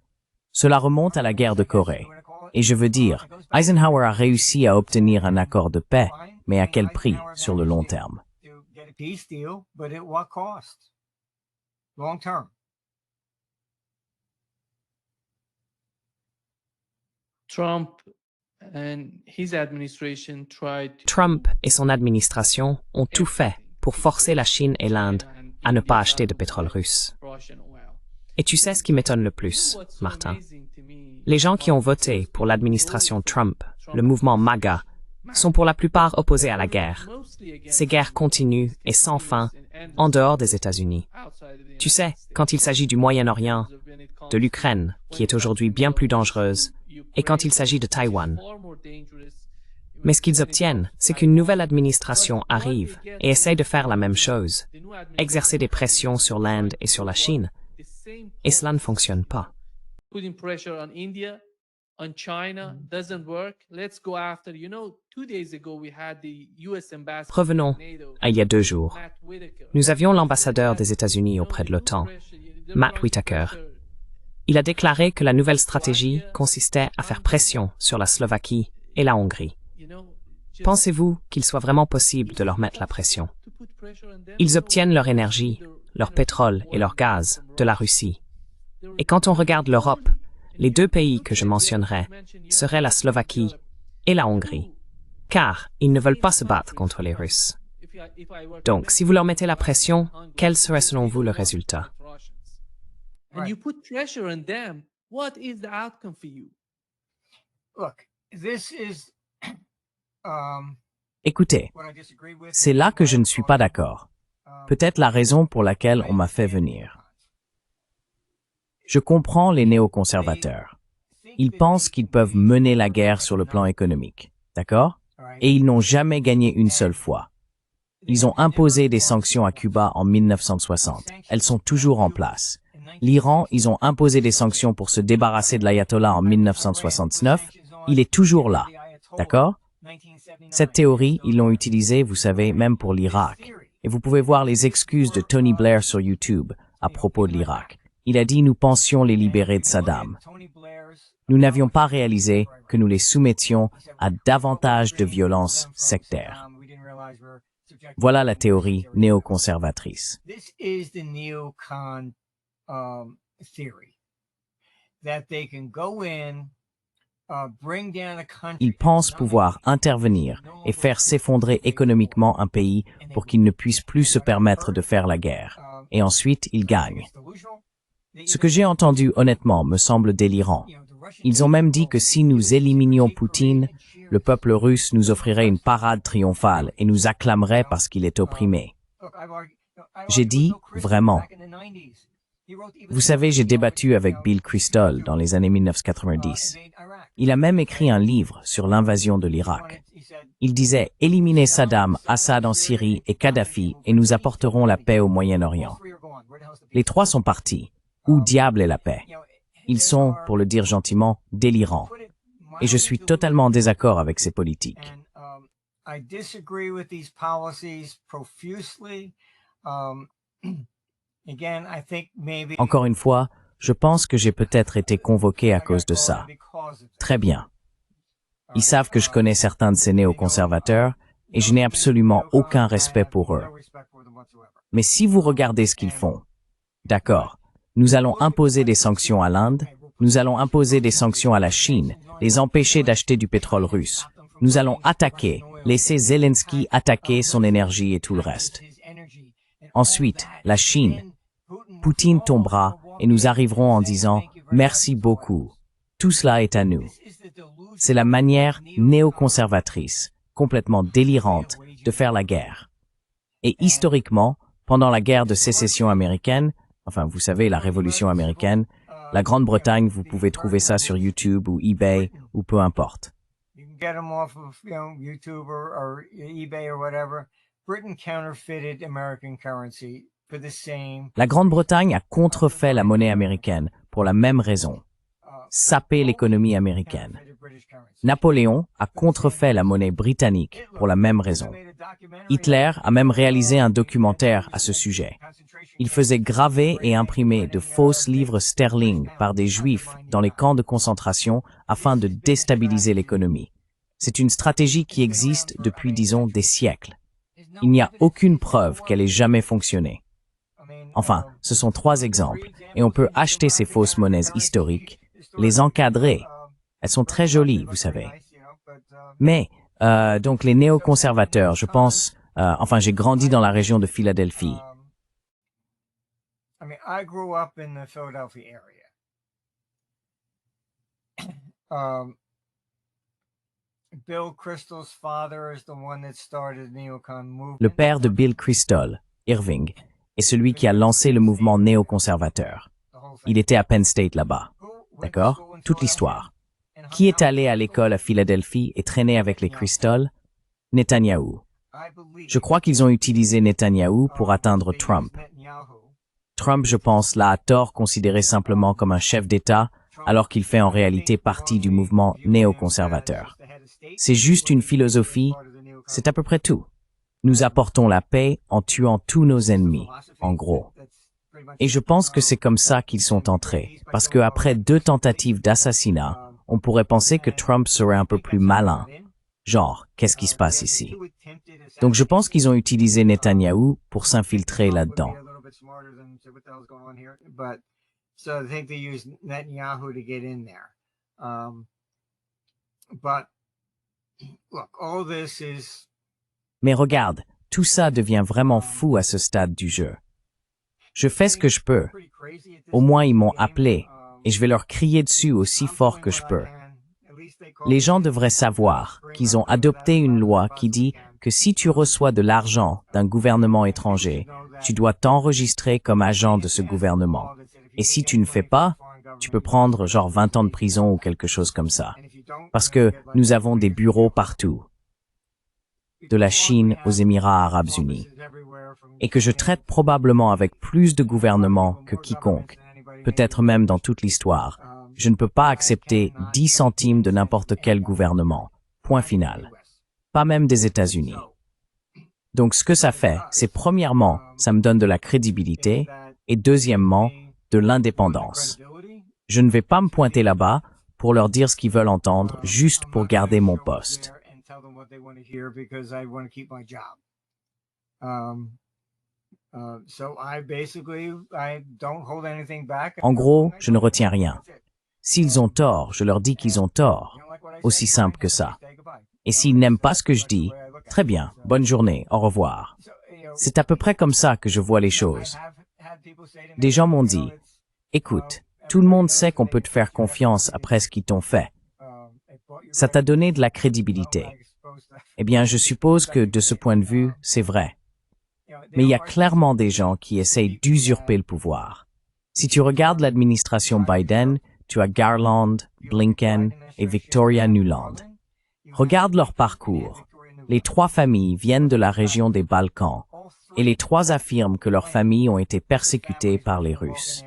Cela remonte à la guerre de Corée. Et je veux dire, Eisenhower a réussi à obtenir un accord de paix, mais à quel prix sur le long terme? Trump et son administration ont tout fait pour forcer la Chine et l'Inde à ne pas acheter de pétrole russe. Et tu sais ce qui m'étonne le plus, Martin? Les gens qui ont voté pour l'administration Trump, le mouvement MAGA, sont pour la plupart opposés à la guerre. Ces guerres continuent et sans fin en dehors des États-Unis. Tu sais, quand il s'agit du Moyen-Orient, de l'Ukraine, qui est aujourd'hui bien plus dangereuse, et quand il s'agit de Taïwan. Mais ce qu'ils obtiennent, c'est qu'une nouvelle administration arrive et essaye de faire la même chose, exercer des pressions sur l'Inde et sur la Chine, et cela ne fonctionne pas. Revenons à il y a 2 jours. Nous avions l'ambassadeur des États-Unis auprès de l'OTAN, Matt Whitaker. Il a déclaré que la nouvelle stratégie consistait à faire pression sur la Slovaquie et la Hongrie. Pensez-vous qu'il soit vraiment possible de leur mettre la pression? Ils obtiennent leur énergie, leur pétrole et leur gaz de la Russie. Et quand on regarde l'Europe, les deux pays que je mentionnerai seraient la Slovaquie et la Hongrie, car ils ne veulent pas se battre contre les Russes. Donc, si vous leur mettez la pression, quel serait selon vous le résultat? Right. Look, this is Écoutez, what I disagree with. c'est là que je ne suis pas d'accord. Peut-être la raison pour laquelle on m'a fait venir. Je comprends les néoconservateurs. Ils pensent qu'ils peuvent mener la guerre sur le plan économique, d'accord? Et ils n'ont jamais gagné une seule fois. Ils ont imposé des sanctions à Cuba en 1960. Elles sont toujours en place. L'Iran, ils ont imposé des sanctions pour se débarrasser de l'ayatollah en 1969. Il est toujours là, d'accord? Cette théorie, ils l'ont utilisée, vous savez, même pour l'Irak. Et vous pouvez voir les excuses de Tony Blair sur YouTube à propos de l'Irak. Il a dit « Nous pensions les libérer de Saddam. Nous n'avions pas réalisé que nous les soumettions à davantage de violence sectaire. » Voilà la théorie néoconservatrice. This is the neocon theory that they can go in, bring down a country. Ils pensent pouvoir intervenir et faire s'effondrer économiquement un pays pour qu'il ne puisse plus se permettre de faire la guerre. Et ensuite, ils gagnent. Ce que j'ai entendu honnêtement me semble délirant. Ils ont même dit que si nous éliminions Poutine, le peuple russe nous offrirait une parade triomphale et nous acclamerait parce qu'il est opprimé. J'ai dit, vraiment. Vous savez, j'ai débattu avec Bill Kristol dans les années 1990. Il a même écrit un livre sur l'invasion de l'Irak. Il disait « Éliminez Saddam, Assad en Syrie et Kadhafi et nous apporterons la paix au Moyen-Orient. » Les trois sont partis. Où diable est la paix? Ils sont, pour le dire gentiment, délirants. Et je suis totalement en désaccord avec ces politiques. Encore une fois, je pense que j'ai peut-être été convoqué à cause de ça. Très bien. Ils savent que je connais certains de ces néoconservateurs et je n'ai absolument aucun respect pour eux. Mais si vous regardez ce qu'ils font, d'accord, nous allons imposer des sanctions à l'Inde, nous allons imposer des sanctions à la Chine, les empêcher d'acheter du pétrole russe. Nous allons attaquer, laisser Zelensky attaquer son énergie et tout le reste. Ensuite, la Chine. Poutine tombera et nous arriverons en disant « Merci beaucoup, tout cela est à nous ». C'est la manière néoconservatrice, complètement délirante, de faire la guerre. Et historiquement, pendant la guerre de sécession américaine, enfin vous savez, la Révolution américaine, la Grande-Bretagne, vous pouvez trouver ça sur YouTube ou eBay ou peu importe. La Grande-Bretagne a contrefait la monnaie américaine pour la même raison, saper l'économie américaine. Napoléon a contrefait la monnaie britannique pour la même raison. Hitler a même réalisé un documentaire à ce sujet. Il faisait graver et imprimer de fausses livres sterling par des juifs dans les camps de concentration afin de déstabiliser l'économie. C'est une stratégie qui existe depuis, disons, des siècles. Il n'y a aucune preuve qu'elle ait jamais fonctionné. Enfin, ce sont 3 exemples, et on peut acheter ces fausses monnaies historiques, les encadrer. Elles sont très jolies, vous savez. Mais, donc les néoconservateurs, je pense, enfin j'ai grandi dans la région de Philadelphie. I grew up in the Philadelphia area. Bill Kristol's father is the one that started the neocon movement. Le père de Bill Kristol, Irving, est celui qui a lancé le mouvement néoconservateur. Il était à Penn State là-bas. D'accord? Toute l'histoire. Qui est allé à l'école à Philadelphie et traîné avec les Kristol? Netanyahou. Je crois qu'ils ont utilisé Netanyahou pour atteindre Trump. Trump, je pense, l'a à tort considéré simplement comme un chef d'État, alors qu'il fait en réalité partie du mouvement néoconservateur. C'est juste une philosophie, c'est à peu près tout. Nous apportons la paix en tuant tous nos ennemis, en gros. Et je pense que c'est comme ça qu'ils sont entrés, parce qu'après 2 tentatives d'assassinat, on pourrait penser que Trump serait un peu plus malin. Genre, qu'est-ce qui se passe ici? Donc je pense qu'ils ont utilisé Netanyahou pour s'infiltrer là-dedans. So I think they used Netanyahu to get in there. But look, all this is... Mais regarde, tout ça devient vraiment fou à ce stade du jeu. Je fais ce que je peux. Au moins, ils m'ont appelé, et je vais leur crier dessus aussi fort que je peux. Les gens devraient savoir qu'ils ont adopté une loi qui dit que si tu reçois de l'argent d'un gouvernement étranger, tu dois t'enregistrer comme agent de ce gouvernement. Et si tu ne fais pas, tu peux prendre genre 20 ans de prison ou quelque chose comme ça. Parce que nous avons des bureaux partout, de la Chine aux Émirats arabes unis, et que je traite probablement avec plus de gouvernements que quiconque, peut-être même dans toute l'histoire. Je ne peux pas accepter 10 centimes de n'importe quel gouvernement. Point final. Pas même des États-Unis. Donc ce que ça fait, c'est premièrement, ça me donne de la crédibilité, et deuxièmement, de l'indépendance. Je ne vais pas me pointer là-bas pour leur dire ce qu'ils veulent entendre, juste pour garder mon poste. En gros, je ne retiens rien. S'ils ont tort, je leur dis qu'ils ont tort. Aussi simple que ça. Et s'ils n'aiment pas ce que je dis, très bien, bonne journée, au revoir. C'est à peu près comme ça que je vois les choses. Des gens m'ont dit, écoute, tout le monde sait qu'on peut te faire confiance après ce qu'ils t'ont fait. Ça t'a donné de la crédibilité. Eh bien, je suppose que de ce point de vue, c'est vrai. Mais il y a clairement des gens qui essayent d'usurper le pouvoir. Si tu regardes l'administration Biden, tu as Garland, Blinken et Victoria Nuland. Regarde leur parcours. Les trois familles viennent de la région des Balkans, et les trois affirment que leurs familles ont été persécutées par les Russes.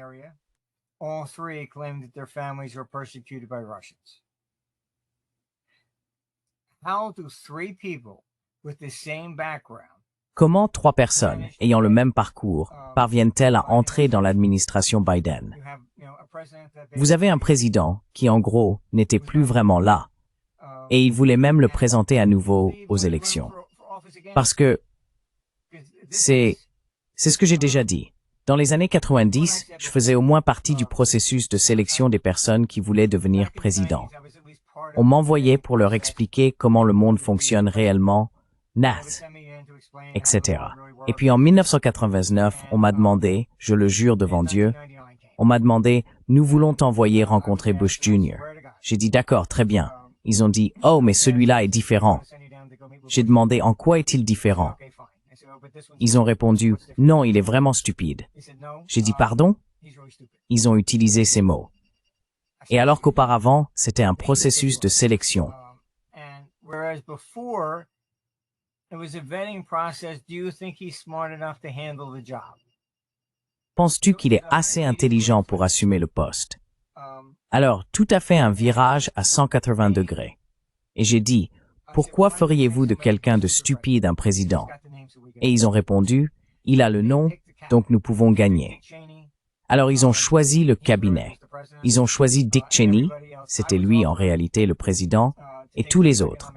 All three claim that their families were persecuted by Russians. How do three people with the same background... Comment trois personnes ayant le même parcours parviennent-elles à entrer dans l'administration Biden? Vous avez un président qui, en gros, n'était plus vraiment là, et il voulait même le présenter à nouveau aux élections. Parce que c'est ce que j'ai déjà dit. Dans les années 90, je faisais au moins partie du processus de sélection des personnes qui voulaient devenir président. On m'envoyait pour leur expliquer comment le monde fonctionne réellement, NAT, etc. Et puis en 1999, on m'a demandé, je le jure devant Dieu, on m'a demandé, nous voulons t'envoyer rencontrer Bush Jr. J'ai dit d'accord, très bien. Ils ont dit, oh, mais celui-là est différent. J'ai demandé, en quoi est-il différent? Ils ont répondu, non, il est vraiment stupide. J'ai dit, pardon? Ils ont utilisé ces mots. Et alors qu'auparavant, c'était un processus de sélection. Penses-tu qu'il est assez intelligent pour assumer le poste? Alors, tout à fait un virage à 180 degrés. Et j'ai dit, pourquoi feriez-vous de quelqu'un de stupide un président? Et ils ont répondu, il a le nom, donc nous pouvons gagner. Alors ils ont choisi le cabinet. Ils ont choisi Dick Cheney, c'était lui en réalité le président, et tous les autres.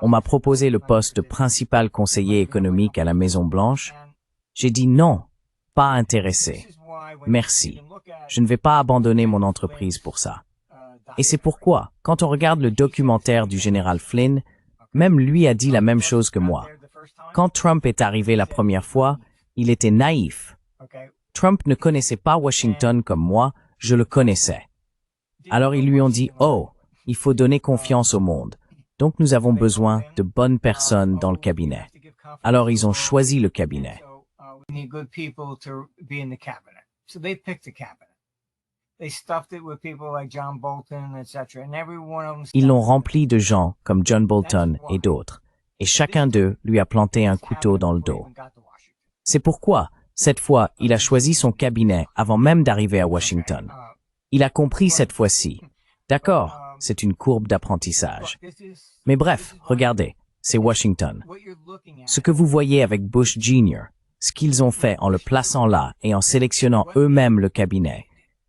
On m'a proposé le poste de principal conseiller économique à la Maison-Blanche. J'ai dit non, pas intéressé. Merci. Je ne vais pas abandonner mon entreprise pour ça. Et c'est pourquoi, quand on regarde le documentaire du général Flynn, même lui a dit la même chose que moi. Quand Trump est arrivé la première fois, il était naïf. Trump ne connaissait pas Washington comme moi, je le connaissais. Alors ils lui ont dit, oh, il faut donner confiance au monde. Donc nous avons besoin de bonnes personnes dans le cabinet. Alors ils ont choisi le cabinet. Ils l'ont rempli de gens comme John Bolton et d'autres, et chacun d'eux lui a planté un couteau dans le dos. C'est pourquoi, cette fois, il a choisi son cabinet avant même d'arriver à Washington. Il a compris cette fois-ci. D'accord, c'est une courbe d'apprentissage. Mais bref, regardez, c'est Washington. Ce que vous voyez avec Bush Jr., ce qu'ils ont fait en le plaçant là et en sélectionnant eux-mêmes le cabinet,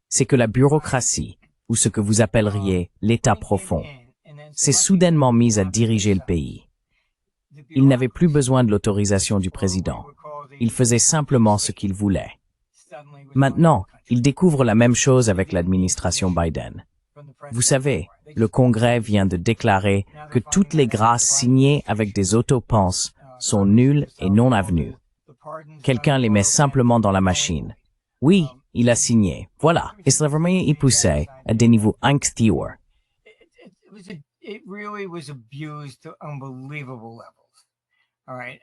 c'est que la bureaucratie, ou ce que vous appelleriez l'État profond, s'est soudainement mise à diriger le pays. Il n'avait plus besoin de l'autorisation du président. Il faisait simplement ce qu'il voulait. Maintenant, ils découvrent la même chose avec l'administration Biden. Vous savez, le Congrès vient de déclarer que toutes les grâces signées avec des autopenses sont nulles et non avenues. Quelqu'un les met simplement dans la machine. Oui, il a signé. Voilà. Et cela vraiment est poussé à des niveaux incroyables. It really was abused to unbelievable levels. All right.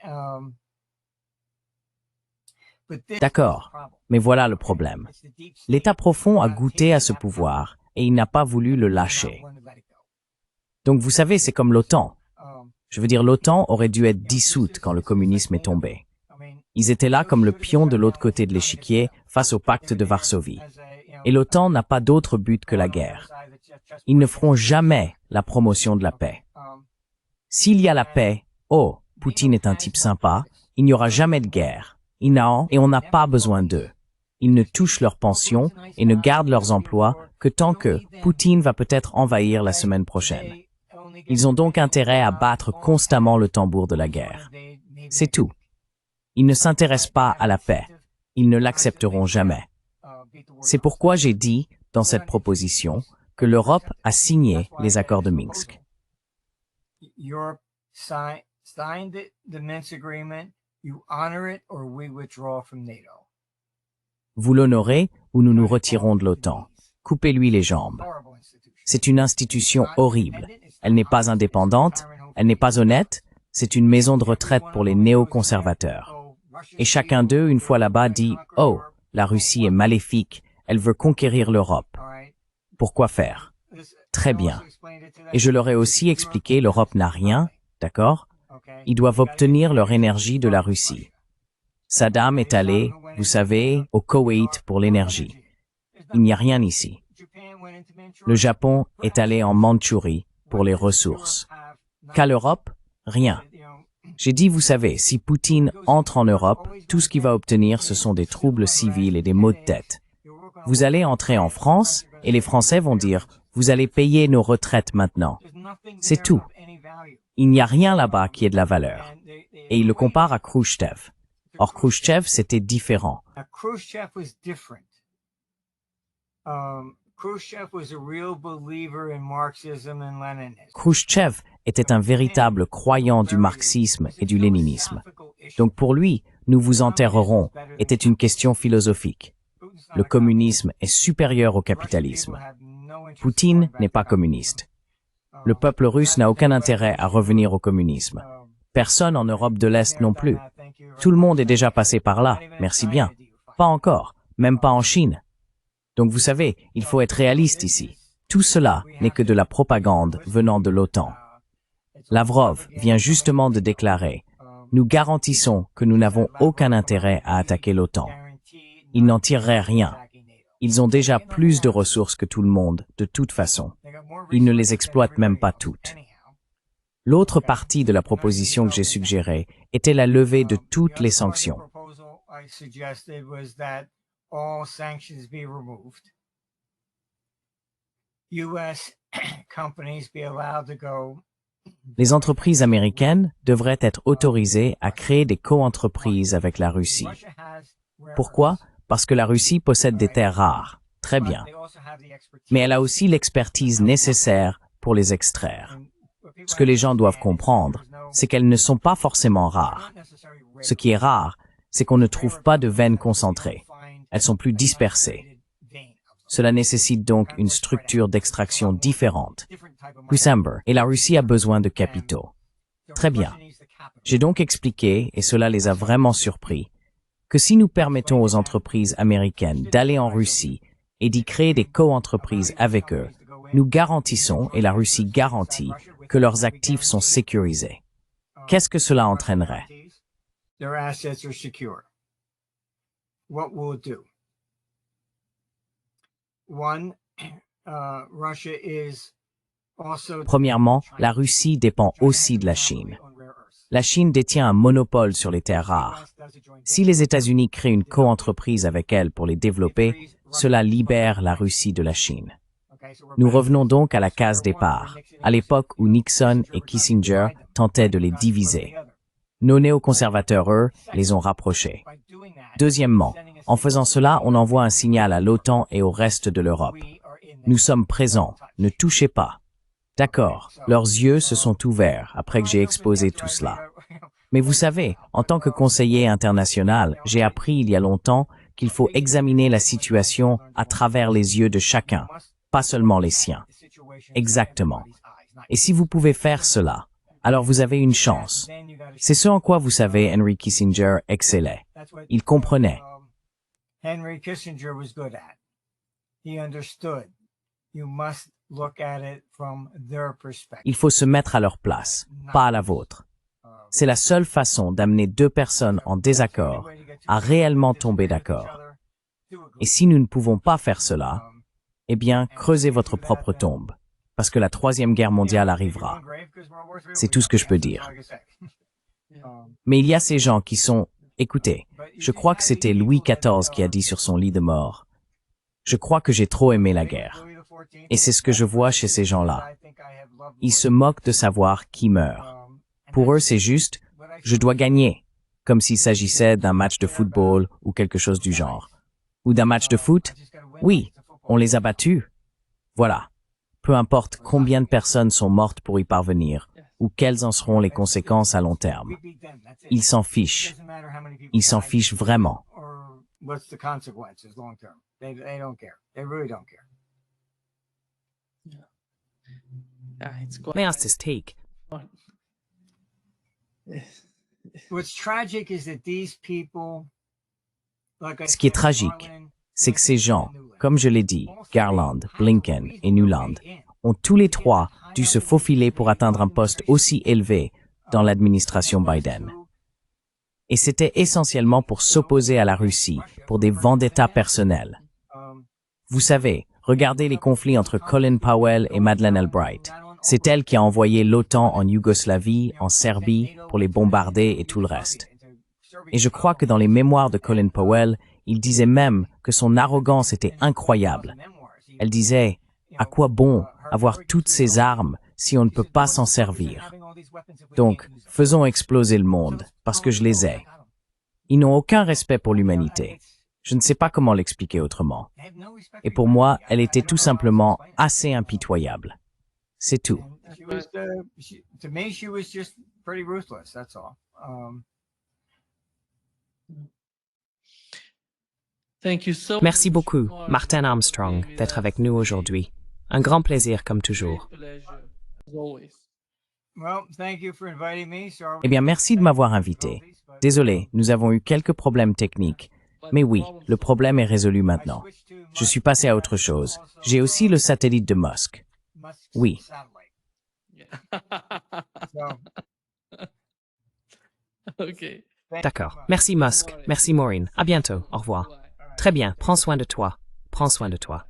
D'accord, mais voilà le problème. L'État profond a goûté à ce pouvoir et il n'a pas voulu le lâcher. Donc vous savez, c'est comme l'OTAN. Je veux dire, l'OTAN aurait dû être dissoute quand le communisme est tombé. Ils étaient là comme le pion de l'autre côté de l'échiquier face au pacte de Varsovie. Et l'OTAN n'a pas d'autre but que la guerre. Ils ne feront jamais la promotion de la paix. S'il y a la paix, oh, Poutine est un type sympa, il n'y aura jamais de guerre. Et on n'a pas besoin d'eux. Ils ne touchent leur pension et ne gardent leurs emplois que tant que Poutine va peut-être envahir la semaine prochaine. Ils ont donc intérêt à battre constamment le tambour de la guerre. C'est tout. Ils ne s'intéressent pas à la paix. Ils ne l'accepteront jamais. C'est pourquoi j'ai dit, dans cette proposition, que l'Europe a signé les accords de Minsk. Europe signed the Minsk agreement. You honor it or we withdraw from NATO. Vous l'honorez ou nous nous retirons de l'OTAN. Coupez-lui les jambes. C'est une institution horrible. Elle n'est pas indépendante, elle n'est pas honnête, c'est une maison de retraite pour les néoconservateurs. Et chacun d'eux, une fois là-bas, dit « Oh, la Russie est maléfique, elle veut conquérir l'Europe. » Pourquoi faire? Très bien. Et je leur ai aussi expliqué, l'Europe n'a rien, d'accord? Ils doivent obtenir leur énergie de la Russie. Saddam est allé, vous savez, au Koweït pour l'énergie. Il n'y a rien ici. Le Japon est allé en Mandchourie pour les ressources. Qu'à l'Europe? Rien. J'ai dit, vous savez, si Poutine entre en Europe, tout ce qu'il va obtenir, ce sont des troubles civils et des maux de tête. Vous allez entrer en France et les Français vont dire, vous allez payer nos retraites maintenant. C'est tout. Il n'y a rien là-bas qui ait de la valeur. Et il le compare à Khrouchtchev. Or, Khrouchtchev, c'était différent. Khrouchtchev était un véritable croyant du marxisme et du léninisme. Donc pour lui, nous vous enterrerons, était une question philosophique. Le communisme est supérieur au capitalisme. Poutine n'est pas communiste. Le peuple russe n'a aucun intérêt à revenir au communisme. Personne en Europe de l'Est non plus. Tout le monde est déjà passé par là, merci bien. Pas encore, même pas en Chine. Donc vous savez, il faut être réaliste ici. Tout cela n'est que de la propagande venant de l'OTAN. Lavrov vient justement de déclarer « Nous garantissons que nous n'avons aucun intérêt à attaquer l'OTAN. » Ils n'en tireraient rien. Ils ont déjà plus de ressources que tout le monde, de toute façon. Ils ne les exploitent même pas toutes. L'autre partie de la proposition que j'ai suggérée était la levée de toutes les sanctions. Les entreprises américaines devraient être autorisées à créer des co-entreprises avec la Russie. Pourquoi? Parce que la Russie possède des terres rares. Très bien. Mais elle a aussi l'expertise nécessaire pour les extraire. Ce que les gens doivent comprendre, c'est qu'elles ne sont pas forcément rares. Ce qui est rare, c'est qu'on ne trouve pas de veines concentrées. Elles sont plus dispersées. Cela nécessite donc une structure d'extraction différente, plus simple, et la Russie a besoin de capitaux. Très bien. J'ai donc expliqué, et cela les a vraiment surpris, que si nous permettons aux entreprises américaines d'aller en Russie et d'y créer des co-entreprises avec eux, nous garantissons, et la Russie garantit, que leurs actifs sont sécurisés. Qu'est-ce que cela entraînerait? Premièrement, la Russie dépend aussi de la Chine. La Chine détient un monopole sur les terres rares. Si les États-Unis créent une co-entreprise avec elle pour les développer, cela libère la Russie de la Chine. Nous revenons donc à la case départ, à l'époque où Nixon et Kissinger tentaient de les diviser. Nos néoconservateurs, eux, les ont rapprochés. Deuxièmement, En faisant cela, on envoie un signal à l'OTAN et au reste de l'Europe. Nous sommes présents, ne touchez pas. D'accord, leurs yeux se sont ouverts après que j'ai exposé tout cela. Mais vous savez, en tant que conseiller international, j'ai appris il y a longtemps qu'il faut examiner la situation à travers les yeux de chacun, pas seulement les siens. Exactement. Et si vous pouvez faire cela, alors vous avez une chance. C'est ce en quoi, vous savez, Henry Kissinger excellait. Il comprenait. Henry Kissinger was good at. He understood. You must look at it from their perspective. Il faut se mettre à leur place, pas à la vôtre. C'est la seule façon d'amener deux personnes en désaccord à réellement tomber d'accord. Et si nous ne pouvons pas faire cela, eh bien, creusez votre propre tombe, parce que la Troisième Guerre mondiale arrivera. C'est tout ce que je peux dire. Mais il y a ces gens qui sont... Écoutez, je crois que c'était Louis XIV qui a dit sur son lit de mort, « Je crois que j'ai trop aimé la guerre. » Et c'est ce que je vois chez ces gens-là. Ils se moquent de savoir qui meurt. Pour eux, c'est juste « je dois gagner », comme s'il s'agissait d'un match de football ou quelque chose du genre. Ou d'un match de foot? Oui, on les a battus. Voilà. Peu importe combien de personnes sont mortes pour y parvenir, ou quelles en seront les conséquences à long terme. Ils s'en fichent. Ils s'en fichent vraiment. May I ask this take? Ce qui est tragique, c'est que ces gens, comme je l'ai dit, Garland, Blinken et Nuland, ont tous les trois dû se faufiler pour atteindre un poste aussi élevé dans l'administration Biden. Et c'était essentiellement pour s'opposer à la Russie, pour des vendettas personnels. Vous savez, regardez les conflits entre Colin Powell et Madeleine Albright. C'est elle qui a envoyé l'OTAN en Yougoslavie, en Serbie, pour les bombarder et tout le reste. Et je crois que dans les mémoires de Colin Powell, il disait même que son arrogance était incroyable. Elle disait « À quoi bon avoir toutes ces armes si on ne peut pas s'en servir ?» Donc, faisons exploser le monde, parce que je les ai. Ils n'ont aucun respect pour l'humanité. Je ne sais pas comment l'expliquer autrement. Et pour moi, elle était tout simplement assez impitoyable. C'est tout. Merci beaucoup, Martin Armstrong, d'être avec nous aujourd'hui. Un grand plaisir, comme toujours. Eh bien, merci de m'avoir invité. Désolé, nous avons eu quelques problèmes techniques. Mais oui, le problème est résolu maintenant. Je suis passé à autre chose. J'ai aussi le satellite de Musk. Oui. D'accord. Merci Musk. Merci Maureen. À bientôt. Au revoir. Très bien. Prends soin de toi. Prends soin de toi.